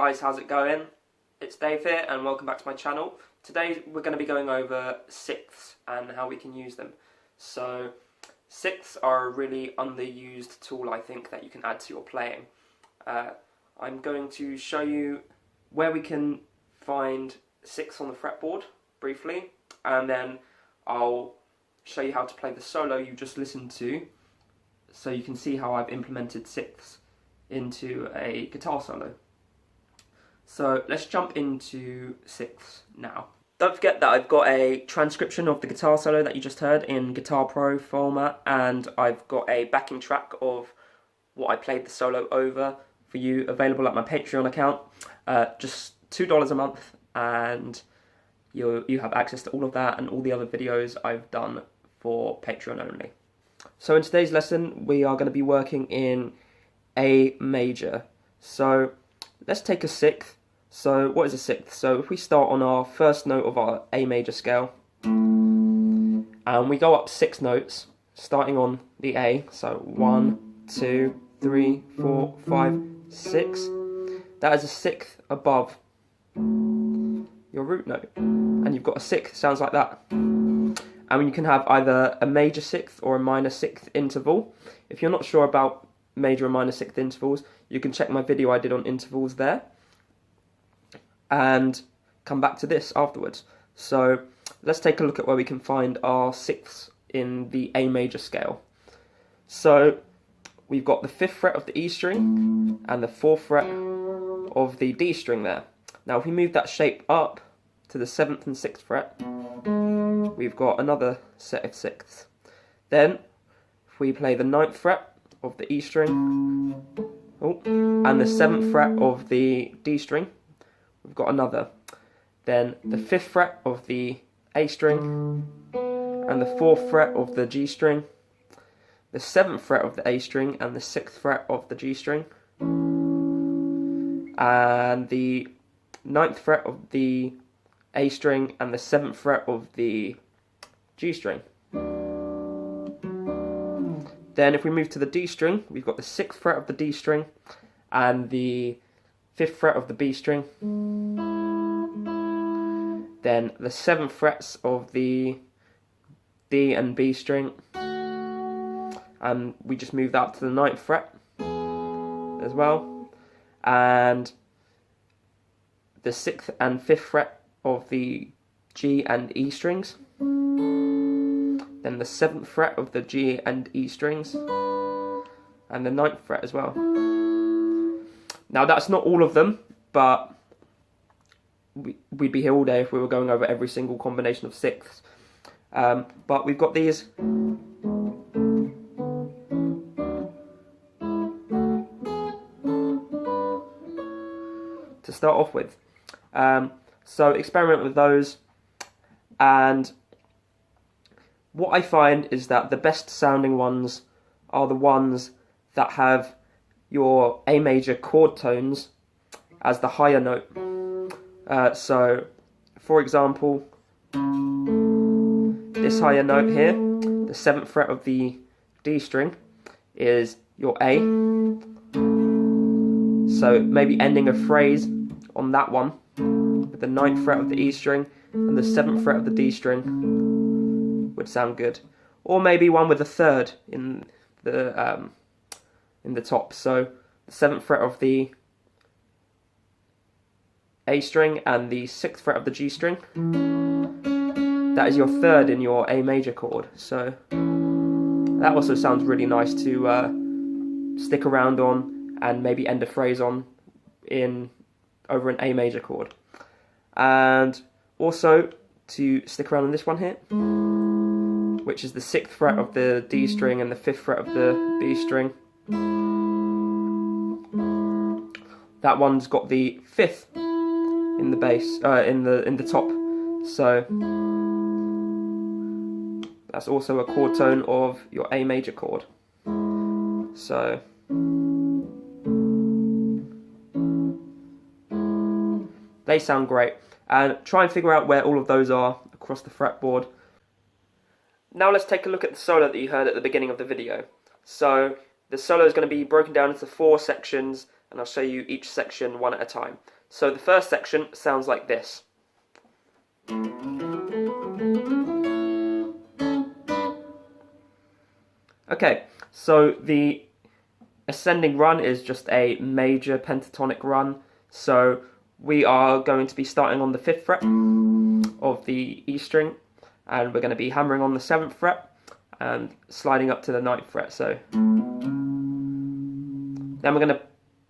guys, how's it going? It's Dave here and welcome back to my channel. Today we're going to be going over sixths and how we can use them. So sixths are a really underused tool, I think, that you can add to your playing. I'm going to show you where we can find sixths on the fretboard briefly, and then I'll show you how to play the solo you just listened to so you can see how I've implemented sixths into a guitar solo. So let's jump into sixths now. Don't forget that I've got a transcription of the guitar solo that you just heard in Guitar Pro format, and I've got a backing track of what I played the solo over for you available at my Patreon account. Just $2 a month, and you have access to all of that and all the other videos I've done for Patreon only. So in today's lesson we are going to be working in A major. So let's take a sixth. So what is a sixth? So if we start on our first note of our A major scale and we go up 6 notes starting on the A, so 1, 2, 3, 4, 5, 6, that is a sixth above your root note, and you've got a sixth, sounds like that. And you can have either a major sixth or a minor sixth interval. If you're not sure about major and minor sixth intervals, you can check my video I did on intervals there and come back to this afterwards. So let's take a look at where we can find our sixths in the A major scale. So we've got the 5th fret of the E string and the 4th fret of the D string there. Now if we move that shape up to the 7th and 6th fret, we've got another set of sixths. Then if we play the 9th fret of the E string and the 7th fret of the D string, we've got another. Then the 5th fret of the A string and the 4th fret of the G string, the 7th fret of the A string and the 6th fret of the G string, and the 9th fret of the A string and the 7th fret of the G string. Then if we move to the D string, we've got the 6th fret of the D string and the 5th fret of the B string, then the 7th frets of the D and B string, and we just move that to the 9th fret as well, and the 6th and 5th fret of the G and E strings, then the 7th fret of the G and E strings, and the 9th fret as well. Now that's not all of them, but we'd be here all day if we were going over every single combination of sixths. But we've got these. To start off with. So experiment with those, and what I find is that the best sounding ones are the ones that have your A major chord tones as the higher note. So for example, this higher note here, the 7th fret of the D string, is your A. So maybe ending a phrase on that one with the 9th fret of the E string and the 7th fret of the D string would sound good. Or maybe one with a 3rd in the top. So the 7th fret of the A string and the 6th fret of the G string, that is your 3rd in your A major chord. So that also sounds really nice to stick around on and maybe end a phrase on over an A major chord. And also to stick around on this one here, which is the 6th fret of the D string and the 5th fret of the B string. That one's got the 5th in the bass, in the top. So that's also a chord tone of your A major chord. So they sound great, and try and figure out where all of those are across the fretboard. Now let's take a look at the solo that you heard at the beginning of the video. So the solo is going to be broken down into 4 sections and I'll show you each section one at a time. So the first section sounds like this. Okay, so the ascending run is just a major pentatonic run. So we are going to be starting on the 5th fret of the E string, and we're going to be hammering on the 7th fret and sliding up to the 9th fret. So then we're going to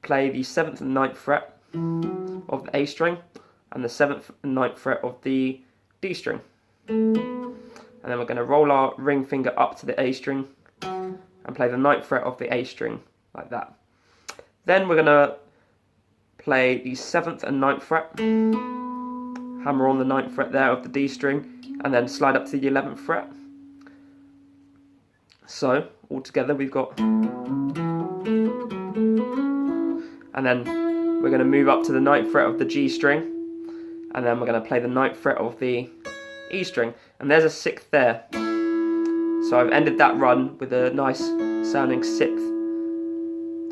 play the 7th and 9th fret of the A string and the 7th and 9th fret of the D string. And then we're going to roll our ring finger up to the A string and play the 9th fret of the A string like that. Then we're going to play the 7th and 9th fret, hammer on the 9th fret there of the D string, and then slide up to the 11th fret. So all together we've got, and then we're going to move up to the 9th fret of the G string, and then we're going to play the 9th fret of the E string, and there's a 6th there. So I've ended that run with a nice sounding 6th.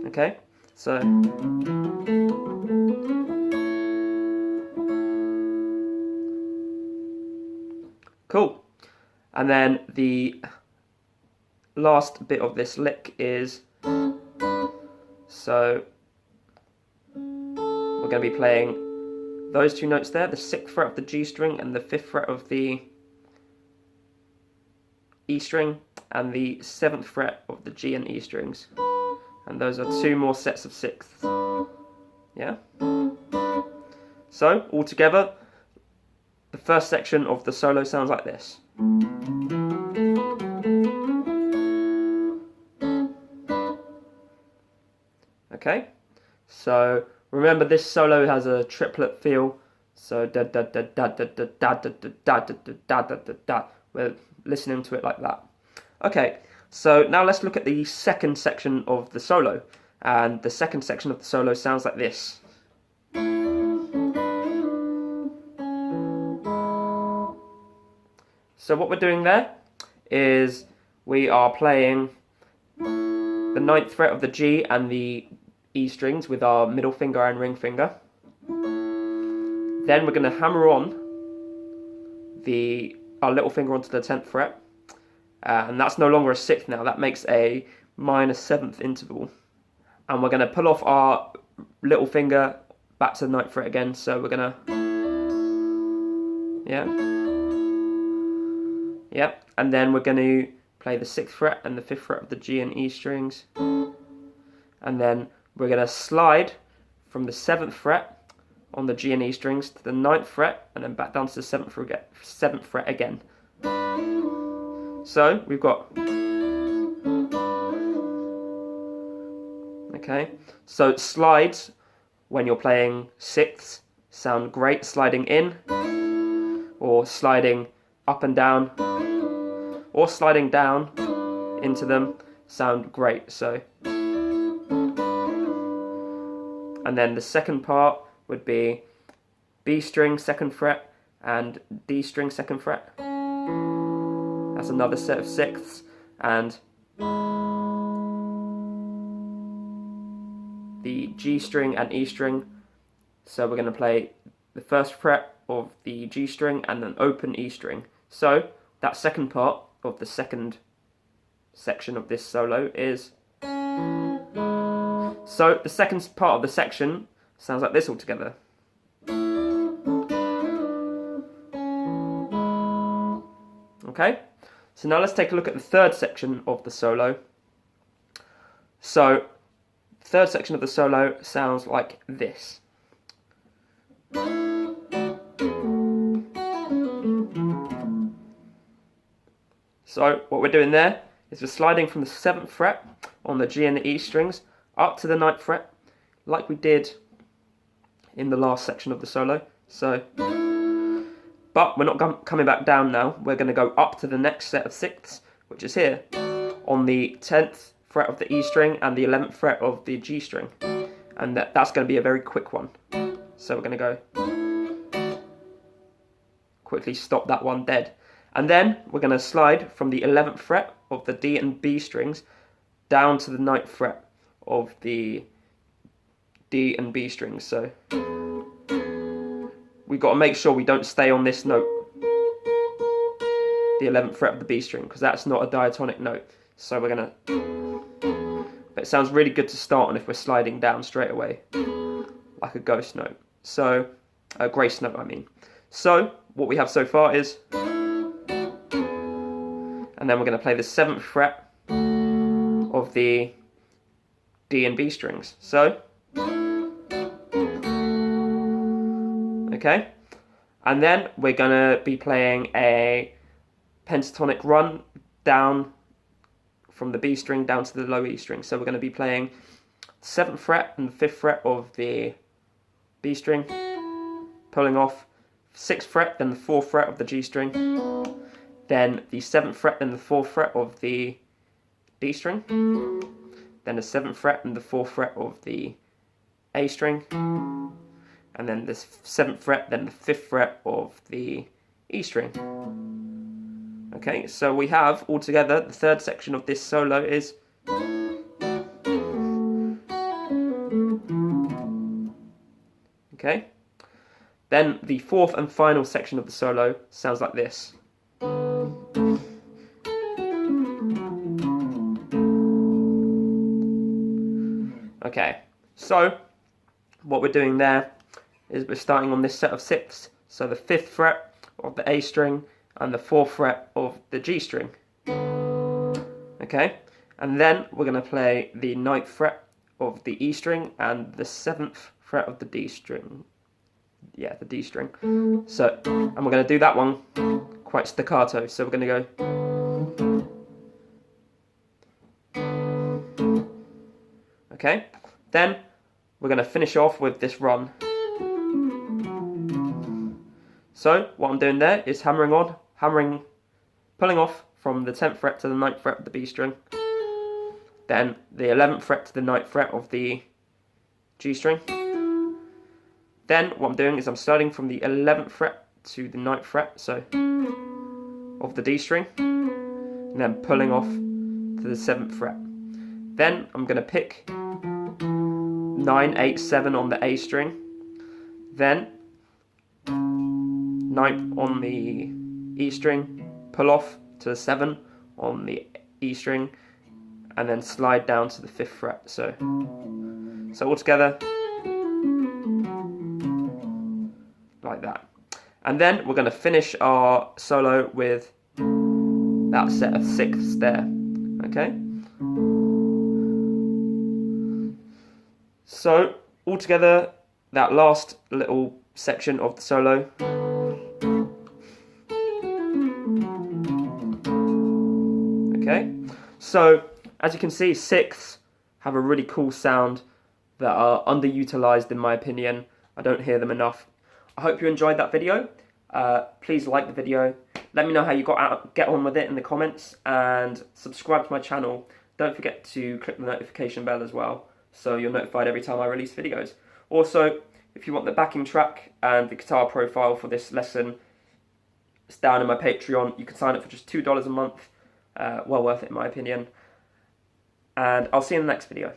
Okay, so cool. And then the last bit of this lick is, so we're going to be playing those two notes there, the 6th fret of the G string and the 5th fret of the E string, and the 7th fret of the G and E strings. And those are two more sets of 6ths. Yeah? So, all together, the first section of the solo sounds like this. Okay? So, remember this solo has a triplet feel. So, da da da da da da da da da da da da da da da. We're listening to it like that. Okay, so now let's look at the second section of the solo. And the second section of the solo sounds like this. So what we're doing there is we are playing the 9th fret of the G and the E strings with our middle finger and ring finger. Then we're going to hammer on our little finger onto the 10th fret. And that's no longer a 6th now, that makes a minor 7th interval. And we're going to pull off our little finger back to the 9th fret again, so we're going to, yeah, and then we're going to play the 6th fret and the 5th fret of the G and E strings. And then we're going to slide from the 7th fret on the G and E strings to the 9th fret, and then back down to the 7th fret again. So we've got, okay, so slides when you're playing 6ths sound great, sliding in, or sliding up and down, or sliding down into them sound great. So, and then the second part would be B string 2nd fret and D string 2nd fret. That's another set of 6ths, and the G string and E string. So we're going to play the 1st fret of the G string and an open E string. So that second part of the second section of this solo is, so the second part of the section sounds like this all together. Okay, so now let's take a look at the third section of the solo. So the third section of the solo sounds like this. So what we're doing there is we're sliding from the 7th fret on the G and the E strings up to the 9th fret, like we did in the last section of the solo. So, but we're not coming back down now. We're going to go up to the next set of 6ths, which is here, on the 10th fret of the E string and the 11th fret of the G string. And that's going to be a very quick one. So we're going to go, quickly stop that one dead. And then we're going to slide from the 11th fret of the D and B strings down to the 9th fret of the D and B strings. So we've got to make sure we don't stay on this note, the 11th fret of the B string, because that's not a diatonic note. So we're gonna, but it sounds really good to start on if we're sliding down straight away, like a ghost note. So, a grace note I mean. So, what we have so far is, and then we're going to play the 7th fret of the D and B strings. So, okay, and then we're going to be playing a pentatonic run down from the B string down to the low E string. So we're going to be playing 7th fret and the 5th fret of the B string, pulling off 6th fret, then the 4th fret of the G string, then the 7th fret and the 4th fret of the D string, then the 7th fret and the 4th fret of the A string, and then the 7th fret, then the 5th fret of the E string. Okay, so we have altogether the third section of this solo is okay. Then the fourth and final section of the solo sounds like this. Okay, so what we're doing there is we're starting on this set of 6, so the 5th fret of the A string and the 4th fret of the G string. Okay, and then we're going to play the 9th fret of the E string and the 7th fret of the D string. Yeah, the D string. So, and we're going to do that one quite staccato. So we're going to go. Okay, then we're going to finish off with this run. So what I'm doing there is pulling off from the 10th fret to the 9th fret of the B string, then the 11th fret to the 9th fret of the G string. Then what I'm doing is I'm starting from the 11th fret to the 9th fret, so of the D string, and then pulling off to the 7th fret. Then I'm going to pick 9, 8, 7 on the A string, then 9th on the E string, pull off to the 7 on the E string, and then slide down to the 5th fret. So all together like that. And then we're going to finish our solo with that set of 6ths there. Okay? So altogether, that last little section of the solo okay, so as you can see, 6ths have a really cool sound that are underutilized in my opinion. I don't hear them enough. I hope you enjoyed that video. Please like the video. Let me know how you get on with it in the comments, and subscribe to my channel. Don't forget to click the notification bell as well, so you're notified every time I release videos. Also, if you want the backing track and the guitar profile for this lesson, it's down in my Patreon. You can sign up for just $2 a month. Well worth it in my opinion. And I'll see you in the next video.